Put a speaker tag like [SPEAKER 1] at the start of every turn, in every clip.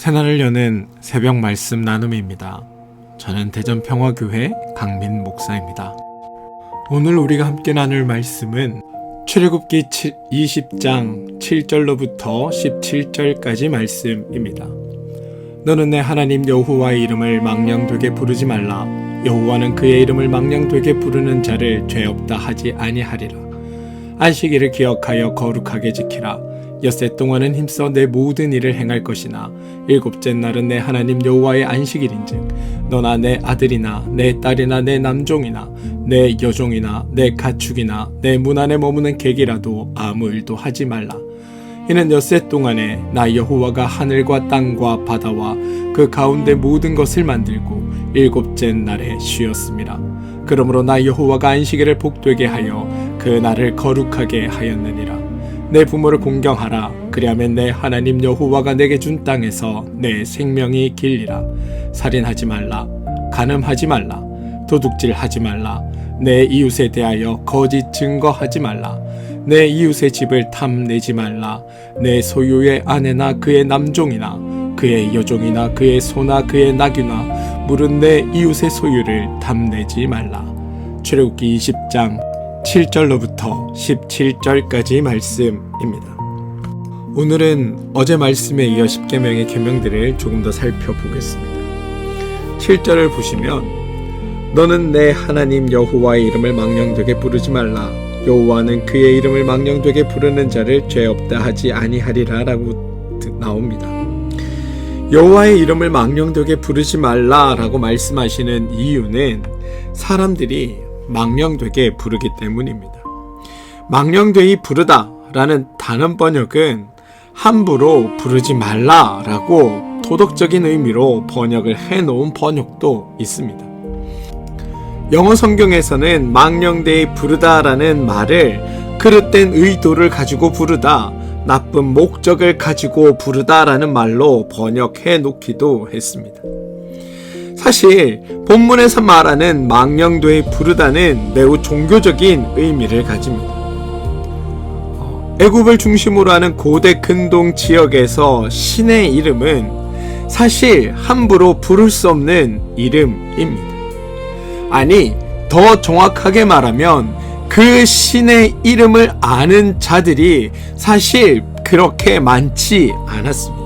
[SPEAKER 1] 새날을 여는 새벽 말씀 나눔입니다. 저는 대전평화교회 강민 목사입니다. 오늘 우리가 함께 나눌 말씀은 출애굽기 20장 7절로부터 17절까지 말씀입니다. 너는 내 하나님 여호와의 이름을 망령되게 부르지 말라. 여호와는 그의 이름을 망령되게 부르는 자를 죄 없다 하지 아니하리라. 안식일을 기억하여 거룩하게 지키라. 엿새 동안은 힘써 내 모든 일을 행할 것이나 일곱째 날은 내 하나님 여호와의 안식일인즉 너나 내 아들이나 내 딸이나 내 남종이나 내 여종이나 내 가축이나 내 문 안에 머무는 객이라도 아무 일도 하지 말라. 이는 엿새 동안에 나 여호와가 하늘과 땅과 바다와 그 가운데 모든 것을 만들고 일곱째 날에 쉬었음이라. 그러므로 나 여호와가 안식일을 복되게 하여 그 날을 거룩하게 하였느니라. 내 부모를 공경하라. 그리하면 내 하나님 여호와가 내게 준 땅에서 내 생명이 길리라. 살인하지 말라. 간음하지 말라. 도둑질하지 말라. 내 이웃에 대하여 거짓 증거하지 말라. 내 이웃의 집을 탐내지 말라. 내 소유의 아내나 그의 남종이나 그의 여종이나 그의 소나 그의 나귀나 물은 내 이웃의 소유를 탐내지 말라. 출애굽기 20장 7절로부터 17절까지 말씀입니다. 오늘은 어제 말씀에 이어 10계명의 계명들을 조금 더 살펴보겠습니다. 7절을 보시면 너는 내 하나님 여호와의 이름을 망령되게 부르지 말라. 여호와는 그의 이름을 망령되게 부르는 자를 죄 없다 하지 아니하리라 라고 나옵니다. 여호와의 이름을 망령되게 부르지 말라 라고 말씀하시는 이유는 사람들이 망령되게 부르기 때문입니다. 망령되이 부르다 라는 단어 번역은 함부로 부르지 말라 라고 도덕적인 의미로 번역을 해놓은 번역도 있습니다. 영어 성경에서는 망령되이 부르다 라는 말을 그릇된 의도를 가지고 부르다, 나쁜 목적을 가지고 부르다 라는 말로 번역해 놓기도 했습니다. 사실 본문에서 말하는 망령되이 부르다는 매우 종교적인 의미를 가집니다. 애굽을 중심으로 하는 고대 근동 지역에서 신의 이름은 사실 함부로 부를 수 없는 이름입니다. 아니, 더 정확하게 말하면 그 신의 이름을 아는 자들이 사실 그렇게 많지 않았습니다.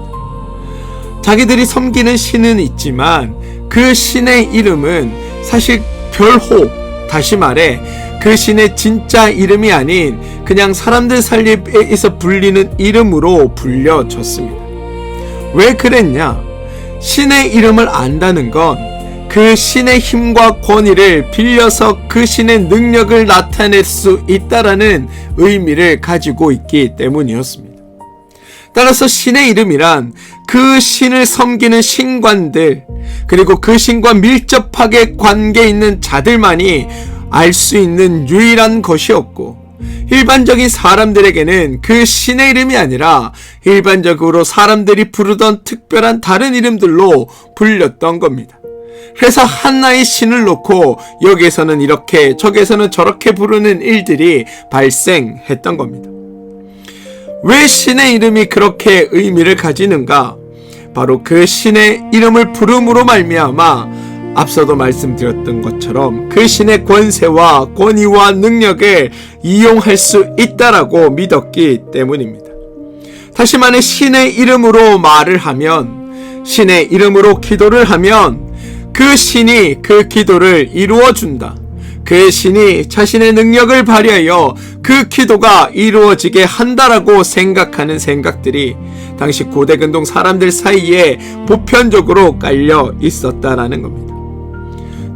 [SPEAKER 1] 자기들이 섬기는 신은 있지만 그 신의 이름은 사실 별호, 다시 말해 그 신의 진짜 이름이 아닌 그냥 사람들 사이에서 불리는 이름으로 불려졌습니다. 왜 그랬냐? 신의 이름을 안다는 건 그 신의 힘과 권위를 빌려서 그 신의 능력을 나타낼 수 있다라는 의미를 가지고 있기 때문이었습니다. 따라서 신의 이름이란 그 신을 섬기는 신관들, 그리고 그 신과 밀접하게 관계 있는 자들만이 알 수 있는 유일한 것이었고, 일반적인 사람들에게는 그 신의 이름이 아니라 일반적으로 사람들이 부르던 특별한 다른 이름들로 불렸던 겁니다. 그래서 하나의 신을 놓고 여기에서는 이렇게 저기에서는 저렇게 부르는 일들이 발생했던 겁니다. 왜 신의 이름이 그렇게 의미를 가지는가? 바로 그 신의 이름을 부름으로 말미암아 앞서도 말씀드렸던 것처럼 그 신의 권세와 권위와 능력을 이용할 수 있다라고 믿었기 때문입니다. 다시 말해 신의 이름으로 말을 하면, 신의 이름으로 기도를 하면 그 신이 그 기도를 이루어준다. 그 신이 자신의 능력을 발휘하여 그 기도가 이루어지게 한다라고 생각하는 생각들이 당시 고대 근동 사람들 사이에 보편적으로 깔려 있었다라는 겁니다.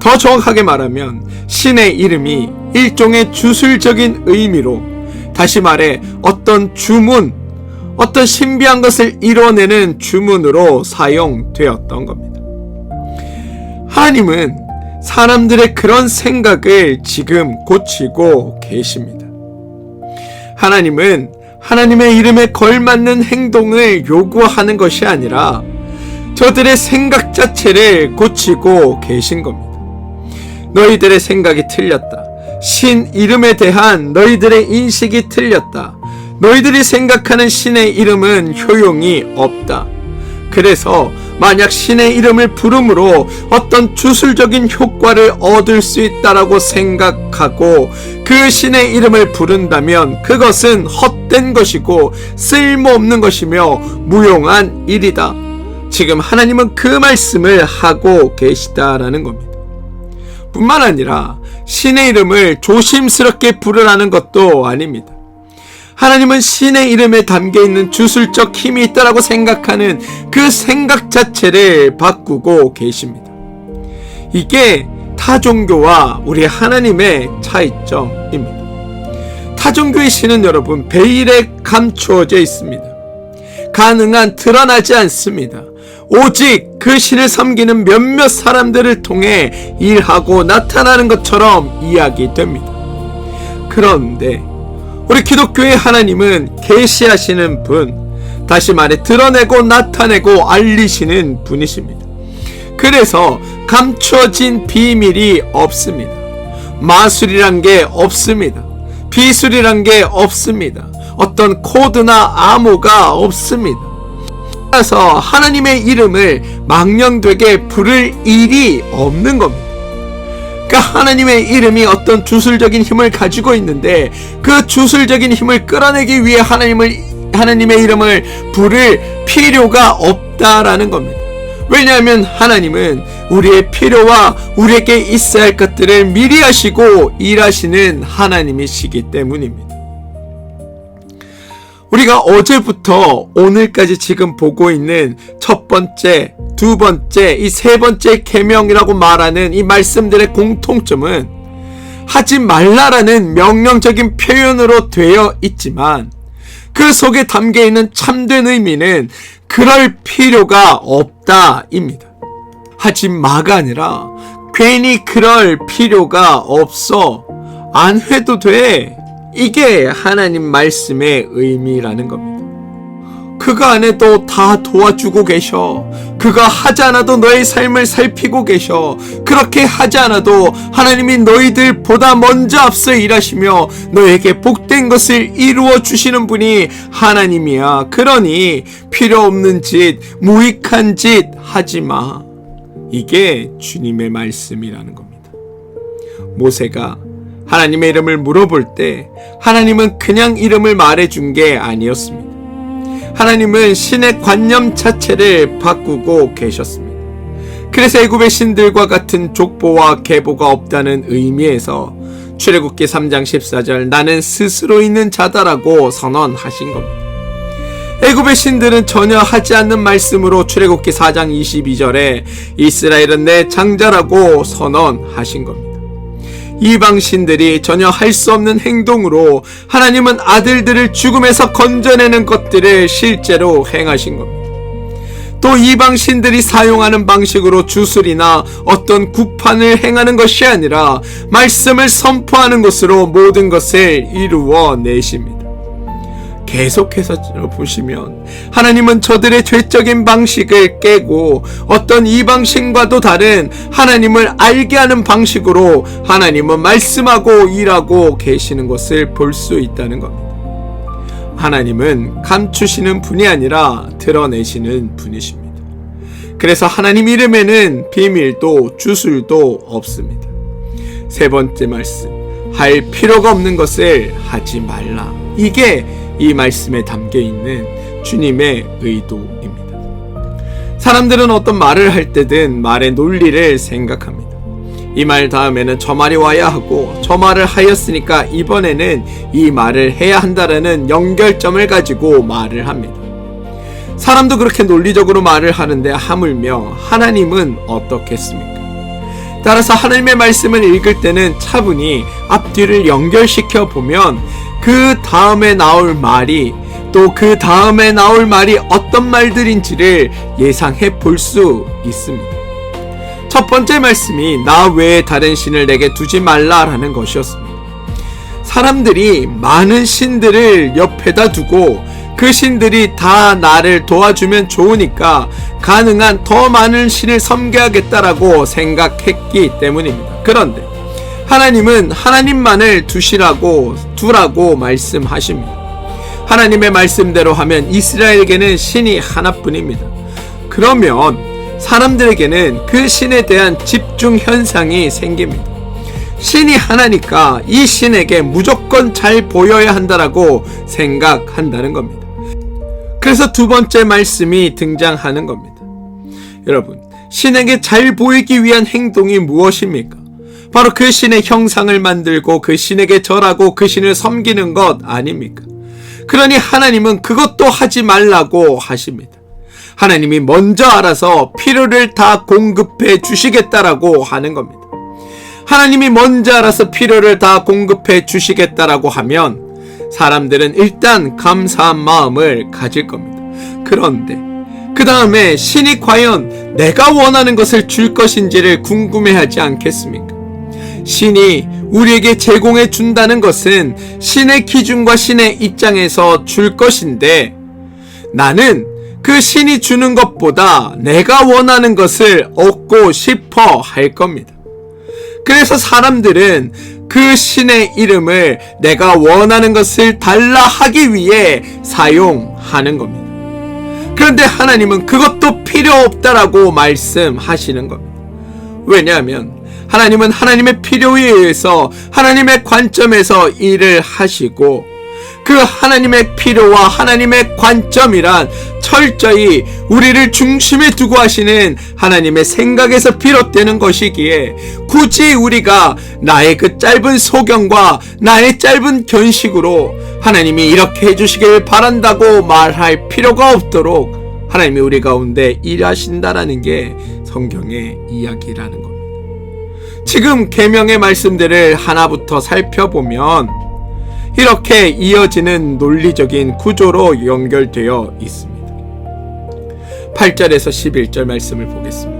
[SPEAKER 1] 더 정확하게 말하면 신의 이름이 일종의 주술적인 의미로, 다시 말해 어떤 주문, 어떤 신비한 것을 이뤄내는 주문으로 사용되었던 겁니다. 하나님은 사람들의 그런 생각을 지금 고치고 계십니다. 하나님은 하나님의 이름에 걸맞는 행동을 요구하는 것이 아니라 저들의 생각 자체를 고치고 계신 겁니다. 너희들의 생각이 틀렸다. 신 이름에 대한 너희들의 인식이 틀렸다. 너희들이 생각하는 신의 이름은 효용이 없다. 그래서 만약 신의 이름을 부름으로 어떤 주술적인 효과를 얻을 수 있다라고 생각하고 그 신의 이름을 부른다면 그것은 헛된 것이고 쓸모없는 것이며 무용한 일이다. 지금 하나님은 그 말씀을 하고 계시다라는 겁니다. 뿐만 아니라 신의 이름을 조심스럽게 부르라는 것도 아닙니다. 하나님은 신의 이름에 담겨있는 주술적 힘이 있다라고 생각하는 그 생각 자체를 바꾸고 계십니다. 이게 타 종교와 우리 하나님의 차이점입니다. 타 종교의 신은 여러분 베일에 감추어져 있습니다. 가능한 드러나지 않습니다. 오직 그 신을 섬기는 몇몇 사람들을 통해 일하고 나타나는 것처럼 이야기됩니다. 그런데 우리 기독교의 하나님은 계시하시는 분, 다시 말해 드러내고 나타내고 알리시는 분이십니다. 그래서 감추어진 비밀이 없습니다. 마술이란 게 없습니다. 비술이란 게 없습니다. 어떤 코드나 암호가 없습니다. 따라서 하나님의 이름을 망령되게 부를 일이 없는 겁니다. 그러니까 하나님의 이름이 어떤 주술적인 힘을 가지고 있는데 그 주술적인 힘을 끌어내기 위해 하나님의 이름을 부를 필요가 없다라는 겁니다. 왜냐하면 하나님은 우리의 필요와 우리에게 있어야 할 것들을 미리 하시고 일하시는 하나님이시기 때문입니다. 우리가 어제부터 오늘까지 지금 보고 있는 첫 번째, 두 번째, 이 세 번째 계명이라고 말하는 이 말씀들의 공통점은 하지 말라라는 명령적인 표현으로 되어 있지만 그 속에 담겨있는 참된 의미는 그럴 필요가 없다입니다. 하지 마가 아니라 괜히 그럴 필요가 없어. 안 해도 돼. 이게 하나님 말씀의 의미라는 겁니다. 그거 안 해도 다 도와주고 계셔. 그거 하지 않아도 너의 삶을 살피고 계셔. 그렇게 하지 않아도 하나님이 너희들보다 먼저 앞서 일하시며 너에게 복된 것을 이루어 주시는 분이 하나님이야. 그러니 필요 없는 짓, 무익한 짓 하지 마. 이게 주님의 말씀이라는 겁니다. 모세가 하나님의 이름을 물어볼 때 하나님은 그냥 이름을 말해준 게 아니었습니다. 하나님은 신의 관념 자체를 바꾸고 계셨습니다. 그래서 애굽의 신들과 같은 족보와 계보가 없다는 의미에서 출애굽기 3장 14절 나는 스스로 있는 자다라고 선언하신 겁니다. 애굽의 신들은 전혀 하지 않는 말씀으로 출애굽기 4장 22절에 이스라엘은 내 장자라고 선언하신 겁니다. 이방 신들이 전혀 할 수 없는 행동으로 하나님은 아들들을 죽음에서 건져내는 것들을 실제로 행하신 겁니다. 또 이방 신들이 사용하는 방식으로 주술이나 어떤 구판을 행하는 것이 아니라 말씀을 선포하는 것으로 모든 것을 이루어 내십니다. 계속해서 보시면 하나님은 저들의 죄적인 방식을 깨고 어떤 이방신과도 다른 하나님을 알게 하는 방식으로 하나님은 말씀하고 일하고 계시는 것을 볼 수 있다는 겁니다. 하나님은 감추시는 분이 아니라 드러내시는 분이십니다. 그래서 하나님 이름에는 비밀도 주술도 없습니다. 세 번째 말씀, 할 필요가 없는 것을 하지 말라. 이게 이 말씀에 담겨있는 주님의 의도입니다. 사람들은 어떤 말을 할 때든 말의 논리를 생각합니다. 이 말 다음에는 저 말이 와야 하고 저 말을 하였으니까 이번에는 이 말을 해야 한다라는 연결점을 가지고 말을 합니다. 사람도 그렇게 논리적으로 말을 하는데 하물며 하나님은 어떻겠습니까? 따라서 하나님의 말씀을 읽을 때는 차분히 앞뒤를 연결시켜 보면 그 다음에 나올 말이 또 그 다음에 나올 말이 어떤 말들인지를 예상해 볼 수 있습니다. 첫 번째 말씀이 나 외에 다른 신을 내게 두지 말라라는 것이었습니다. 사람들이 많은 신들을 옆에다 두고 그 신들이 다 나를 도와주면 좋으니까 가능한 더 많은 신을 섬겨야겠다라고 생각했기 때문입니다. 그런데 하나님은 하나님만을 두라고 말씀하십니다. 하나님의 말씀대로 하면 이스라엘에게는 신이 하나뿐입니다. 그러면 사람들에게는 그 신에 대한 집중 현상이 생깁니다. 신이 하나니까 이 신에게 무조건 잘 보여야 한다라고 생각한다는 겁니다. 그래서 두 번째 말씀이 등장하는 겁니다. 여러분, 신에게 잘 보이기 위한 행동이 무엇입니까? 바로 그 신의 형상을 만들고 그 신에게 절하고 그 신을 섬기는 것 아닙니까? 그러니 하나님은 그것도 하지 말라고 하십니다. 하나님이 먼저 알아서 필요를 다 공급해 주시겠다라고 하는 겁니다. 하나님이 먼저 알아서 필요를 다 공급해 주시겠다라고 하면 사람들은 일단 감사한 마음을 가질 겁니다. 그런데 그 다음에 신이 과연 내가 원하는 것을 줄 것인지를 궁금해하지 않겠습니까? 신이 우리에게 제공해 준다는 것은 신의 기준과 신의 입장에서 줄 것인데 나는 그 신이 주는 것보다 내가 원하는 것을 얻고 싶어 할 겁니다. 그래서 사람들은 그 신의 이름을 내가 원하는 것을 달라 하기 위해 사용하는 겁니다. 그런데 하나님은 그것도 필요 없다라고 말씀하시는 겁니다. 왜냐하면 하나님은 하나님의 필요에 의해서 하나님의 관점에서 일을 하시고 그 하나님의 필요와 하나님의 관점이란 철저히 우리를 중심에 두고 하시는 하나님의 생각에서 비롯되는 것이기에 굳이 우리가 나의 그 짧은 소견과 나의 짧은 견식으로 하나님이 이렇게 해주시길 바란다고 말할 필요가 없도록 하나님이 우리 가운데 일하신다라는 게 성경의 이야기라는 겁니다. 지금 계명의 말씀들을 하나부터 살펴보면 이렇게 이어지는 논리적인 구조로 연결되어 있습니다. 8절에서 11절 말씀을 보겠습니다.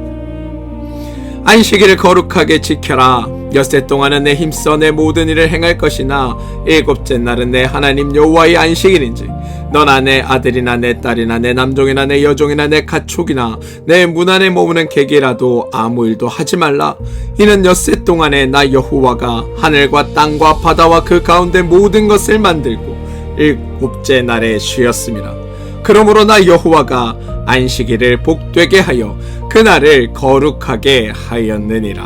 [SPEAKER 1] 안식일을 거룩하게 지켜라. 엿새 동안은 내 힘써 내 모든 일을 행할 것이나 일곱째 날은 내 하나님 여호와의 안식일인지 너나 내 아들이나 내 딸이나 내 남종이나 내 여종이나 내 가축이나 내 문 안에 머무는 객이라도 아무 일도 하지 말라. 이는 엿새 동안에 나 여호와가 하늘과 땅과 바다와 그 가운데 모든 것을 만들고 일곱째 날에 쉬었음이라. 그러므로 나 여호와가 안식일을 복되게 하여 그날을 거룩하게 하였느니라.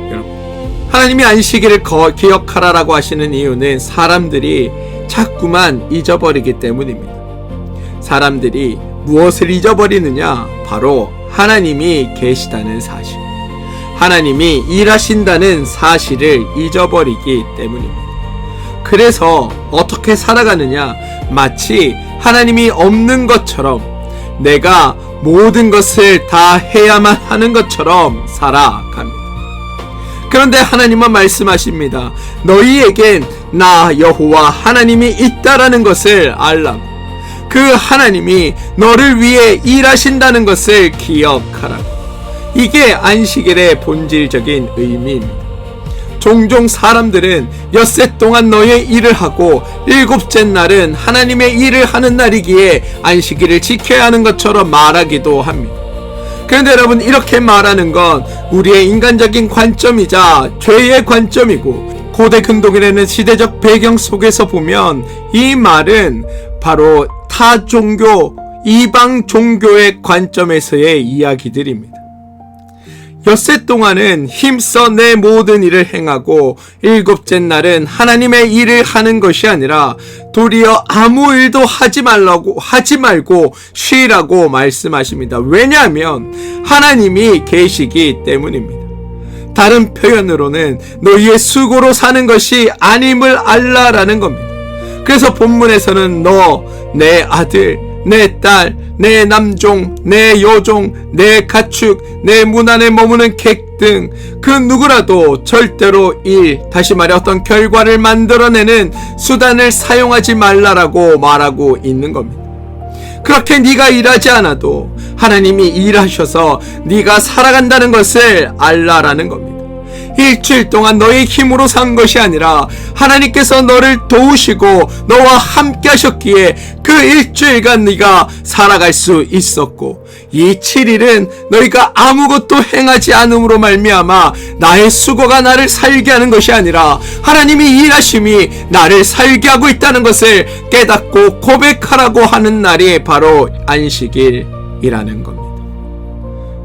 [SPEAKER 1] 여러분, 하나님이 안식일을 기억하라라고 하시는 이유는 사람들이 자꾸만 잊어버리기 때문입니다. 사람들이 무엇을 잊어버리느냐? 바로 하나님이 계시다는 사실, 하나님이 일하신다는 사실을 잊어버리기 때문입니다. 그래서 어떻게 살아가느냐? 마치 하나님이 없는 것처럼 내가 모든 것을 다 해야만 하는 것처럼 살아갑니다. 그런데 하나님은 말씀하십니다. 너희에겐 나 여호와 하나님이 있다라는 것을 알라고. 그 하나님이 너를 위해 일하신다는 것을 기억하라고. 이게 안식일의 본질적인 의미입니다. 종종 사람들은 엿새 동안 너의 일을 하고 일곱째 날은 하나님의 일을 하는 날이기에 안식일을 지켜야 하는 것처럼 말하기도 합니다. 그런데 여러분, 이렇게 말하는 건 우리의 인간적인 관점이자 죄의 관점이고, 고대 근동이라는 시대적 배경 속에서 보면 이 말은 바로 타 종교, 이방 종교의 관점에서의 이야기들입니다. 엿새 동안은 힘써 내 모든 일을 행하고 일곱째 날은 하나님의 일을 하는 것이 아니라 도리어 아무 일도 하지 말고 쉬라고 말씀하십니다. 왜냐하면 하나님이 계시기 때문입니다. 다른 표현으로는 너희의 수고로 사는 것이 아님을 알라라는 겁니다. 그래서 본문에서는 너, 내 아들, 내 딸, 내 남종, 내 여종, 내 가축, 내 문 안에 머무는 객 등 그 누구라도 절대로 다시 말해 어떤 결과를 만들어내는 수단을 사용하지 말라라고 말하고 있는 겁니다. 그렇게 네가 일하지 않아도 하나님이 일하셔서 네가 살아간다는 것을 알라라는 겁니다. 일주일 동안 너의 힘으로 산 것이 아니라 하나님께서 너를 도우시고 너와 함께 하셨기에 그 일주일간 네가 살아갈 수 있었고, 이 7일은 너희가 아무것도 행하지 않음으로 말미암아 나의 수고가 나를 살게 하는 것이 아니라 하나님이 일하심이 나를 살게 하고 있다는 것을 깨닫고 고백하라고 하는 날이 바로 안식일입니다. 이라는 겁니다.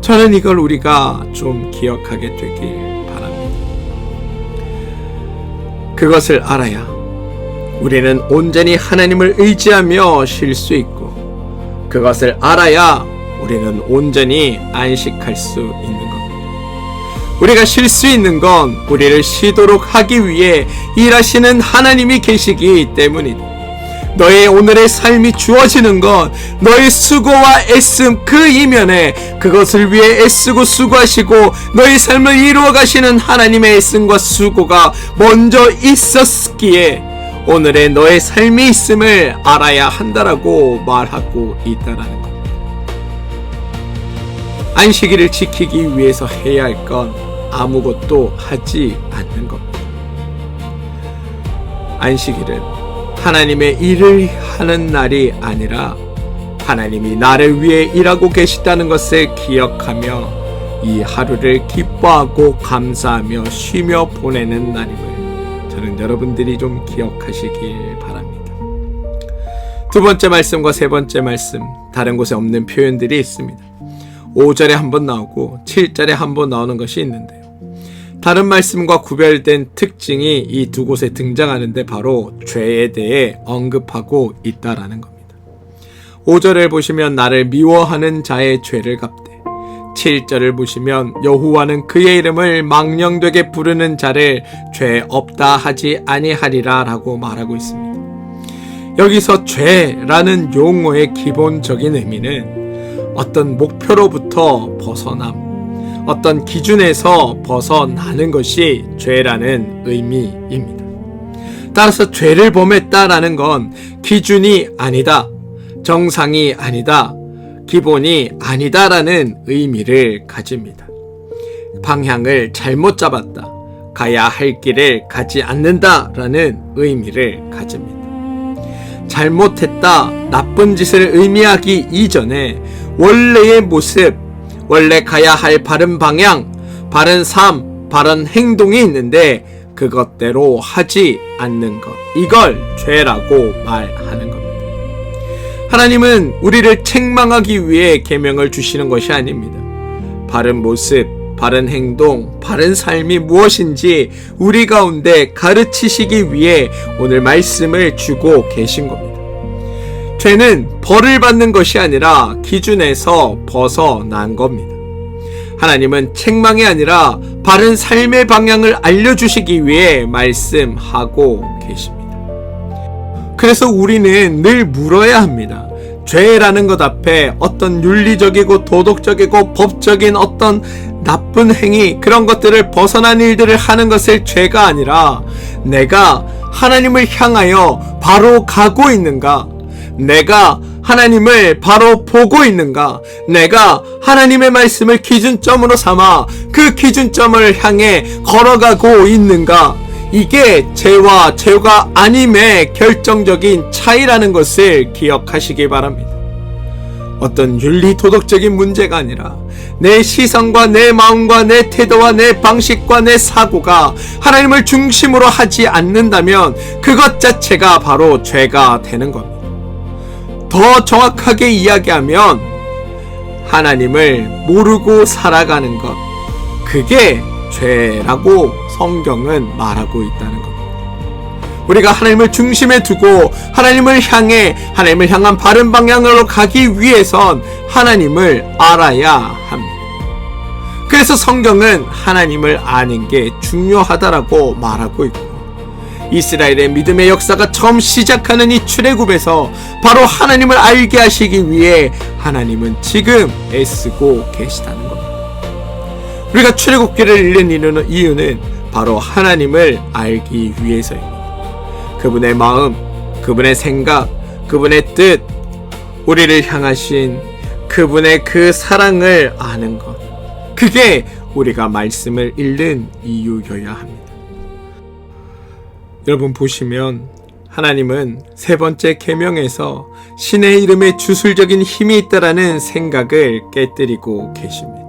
[SPEAKER 1] 저는 이걸 우리가 좀 기억하게 되길 바랍니다. 그것을 알아야 우리는 온전히 하나님을 의지하며 쉴 수 있고, 그것을 알아야 우리는 온전히 안식할 수 있는 겁니다. 우리가 쉴 수 있는 건 우리를 쉬도록 하기 위해 일하시는 하나님이 계시기 때문이다. 너의 오늘의 삶이 주어지는 건 너의 수고와 애씀 그 이면에 그것을 위해 애쓰고 수고하시고 너의 삶을 이루어 가시는 하나님의 애씀과 수고가 먼저 있었기에 오늘의 너의 삶이 있음을 알아야 한다라고 말하고 있다라는 것. 안식일을 지키기 위해서 해야 할 건 아무것도 하지 않는 겁니다. 안식일은 하나님의 일을 하는 날이 아니라 하나님이 나를 위해 일하고 계시다는 것을 기억하며 이 하루를 기뻐하고 감사하며 쉬며 보내는 날임을 저는 여러분들이 좀 기억하시길 바랍니다. 두 번째 말씀과 세 번째 말씀, 다른 곳에 없는 표현들이 있습니다. 5절에 한 번 나오고 7절에 한 번 나오는 것이 있는데요. 다른 말씀과 구별된 특징이 이 두 곳에 등장하는데 바로 죄에 대해 언급하고 있다라는 겁니다. 5절을 보시면 나를 미워하는 자의 죄를 갚되, 7절을 보시면 여호와는 그의 이름을 망령되게 부르는 자를 죄 없다 하지 아니하리라 라고 말하고 있습니다. 여기서 죄라는 용어의 기본적인 의미는 어떤 목표로부터 벗어남, 어떤 기준에서 벗어나는 것이 죄라는 의미입니다. 따라서 죄를 범했다라는 건 기준이 아니다, 정상이 아니다, 기본이 아니다라는 의미를 가집니다. 방향을 잘못 잡았다, 가야 할 길을 가지 않는다라는 의미를 가집니다. 잘못했다, 나쁜 짓을 의미하기 이전에 원래의 모습, 원래 가야 할 바른 방향, 바른 삶, 바른 행동이 있는데 그것대로 하지 않는 것, 이걸 죄라고 말하는 겁니다. 하나님은 우리를 책망하기 위해 계명을 주시는 것이 아닙니다. 바른 모습, 바른 행동, 바른 삶이 무엇인지 우리 가운데 가르치시기 위해 오늘 말씀을 주고 계신 겁니다. 죄는 벌을 받는 것이 아니라 기준에서 벗어난 겁니다. 하나님은 책망이 아니라 바른 삶의 방향을 알려주시기 위해 말씀하고 계십니다. 그래서 우리는 늘 물어야 합니다. 죄라는 것 앞에 어떤 윤리적이고 도덕적이고 법적인 어떤 나쁜 행위, 그런 것들을 벗어난 일들을 하는 것을 죄가 아니라 내가 하나님을 향하여 바로 가고 있는가, 내가 하나님을 바로 보고 있는가, 내가 하나님의 말씀을 기준점으로 삼아 그 기준점을 향해 걸어가고 있는가, 이게 죄와 죄가 아님의 결정적인 차이라는 것을 기억하시기 바랍니다. 어떤 윤리 도덕적인 문제가 아니라 내 시선과 내 마음과 내 태도와 내 방식과 내 사고가 하나님을 중심으로 하지 않는다면 그것 자체가 바로 죄가 되는 겁니다. 더 정확하게 이야기하면 하나님을 모르고 살아가는 것, 그게 죄라고 성경은 말하고 있다는 겁니다. 우리가 하나님을 중심에 두고 하나님을 향한 바른 방향으로 가기 위해선 하나님을 알아야 합니다. 그래서 성경은 하나님을 아는 게 중요하다라고 말하고 있고, 이스라엘의 믿음의 역사가 처음 시작하는 이 출애굽에서 바로 하나님을 알게 하시기 위해 하나님은 지금 애쓰고 계시다는 겁니다. 우리가 출애굽기를 읽는 이유는 바로 하나님을 알기 위해서입니다. 그분의 마음, 그분의 생각, 그분의 뜻, 우리를 향하신 그분의 그 사랑을 아는 것, 그게 우리가 말씀을 읽는 이유여야 합니다. 여러분 보시면 하나님은 세 번째 계명에서 신의 이름에 주술적인 힘이 있다라는 생각을 깨뜨리고 계십니다.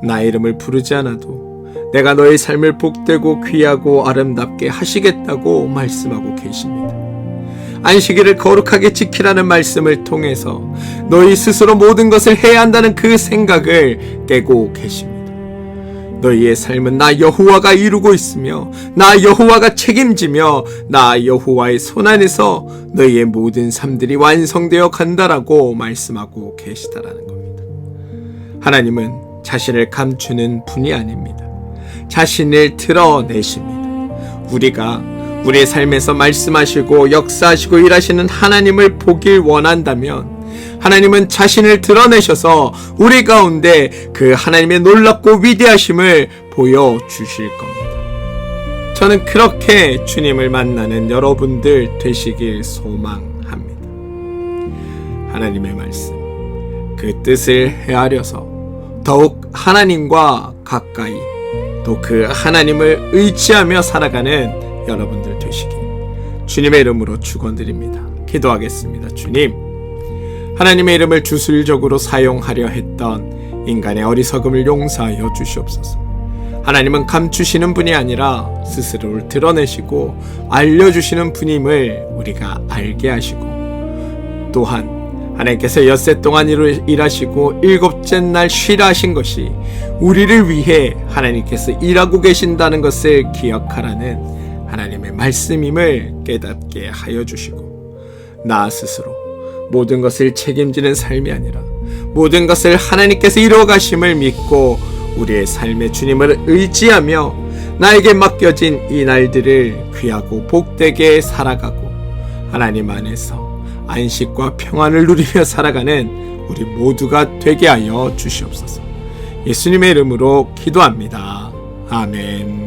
[SPEAKER 1] 나의 이름을 부르지 않아도 내가 너의 삶을 복되고 귀하고 아름답게 하시겠다고 말씀하고 계십니다. 안식일을 거룩하게 지키라는 말씀을 통해서 너희 스스로 모든 것을 해야 한다는 그 생각을 깨고 계십니다. 너희의 삶은 나 여호와가 이루고 있으며 나 여호와가 책임지며 나 여호와의 손 안에서 너희의 모든 삶들이 완성되어 간다라고 말씀하고 계시다라는 겁니다. 하나님은 자신을 감추는 분이 아닙니다. 자신을 드러내십니다. 우리가 우리의 삶에서 말씀하시고 역사하시고 일하시는 하나님을 보길 원한다면 하나님은 자신을 드러내셔서 우리 가운데 그 하나님의 놀랍고 위대하심을 보여주실 겁니다. 저는 그렇게 주님을 만나는 여러분들 되시길 소망합니다. 하나님의 말씀, 그 뜻을 헤아려서 더욱 하나님과 가까이 또 그 하나님을 의지하며 살아가는 여러분들 되시길 주님의 이름으로 축원드립니다. 기도하겠습니다. 주님, 하나님의 이름을 주술적으로 사용하려 했던 인간의 어리석음을 용서하여 주시옵소서. 하나님은 감추시는 분이 아니라 스스로를 드러내시고 알려주시는 분임을 우리가 알게 하시고, 또한 하나님께서 엿새 동안 일하시고 일곱째 날 쉬라 하신 것이 우리를 위해 하나님께서 일하고 계신다는 것을 기억하라는 하나님의 말씀임을 깨닫게 하여 주시고, 나 스스로 모든 것을 책임지는 삶이 아니라 모든 것을 하나님께서 이루어 가심을 믿고 우리의 삶의 주님을 의지하며 나에게 맡겨진 이 날들을 귀하고 복되게 살아가고 하나님 안에서 안식과 평안을 누리며 살아가는 우리 모두가 되게 하여 주시옵소서. 예수님의 이름으로 기도합니다. 아멘.